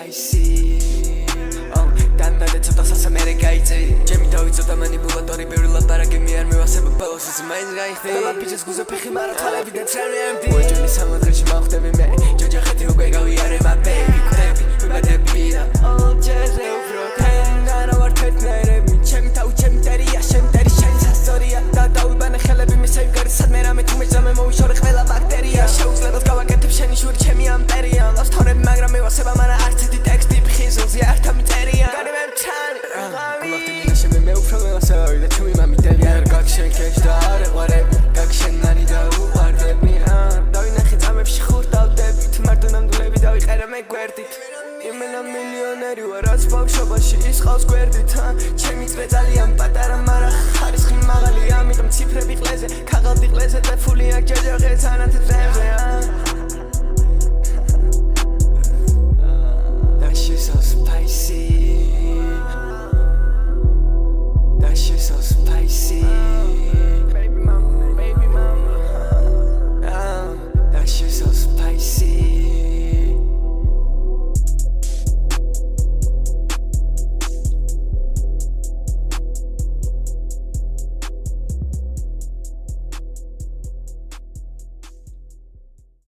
I see დანდადე ცოტა სასამერე გაიწე ჩემი დავიწოდა მანიპულატორი ბევრი ლაპარაკი მე არ მევასება ბოლოს ის მაინც გაიხდე ლაპიჩეს გუზე ფეხი მარა თვალები და ტრემი ემპტი უეჯები სამოთხეში მოვხდები მე ჯოჯახეთი უკვე გავიარე my baby კვდები ვიბადები და all ჯერზე უფრო თენგანა ვარ თეთნაირები ჩემი თავი ჩემი ტერია შენ ტერი შენი სასწორია და დავიბანე ხელები მე საიმგარი სადმე რამე თუ მეჯამე მოვიშორე ყველა ბაქტერია შეუძლებელს გავაკეთებ შენი შური ჩემი ამპერია ლავს თორები მაგრამ მევასება მანა არც ერთი ტექსტი ფხიზულზე არ თამიწერია და ჩემი მამი დევი არ გაგშენ ქეშ და არ ეყვარები გაგშენანი და უყარდები დავინახე წამებში ხურდავდებით მარტო ნამდვილები დავიყერე მე გვერდით იმენა მილიონერი ვარ რაც ბავშვობაში ის ყავს გვერდით ჩემი წრე ძალიან პატარა მარა ხარისხი მაღალი ამიტომ ციფრები ყლეზე ქაღალდი ყლეზე და ფული აქ ჯაჯაღე თანათ დღემზე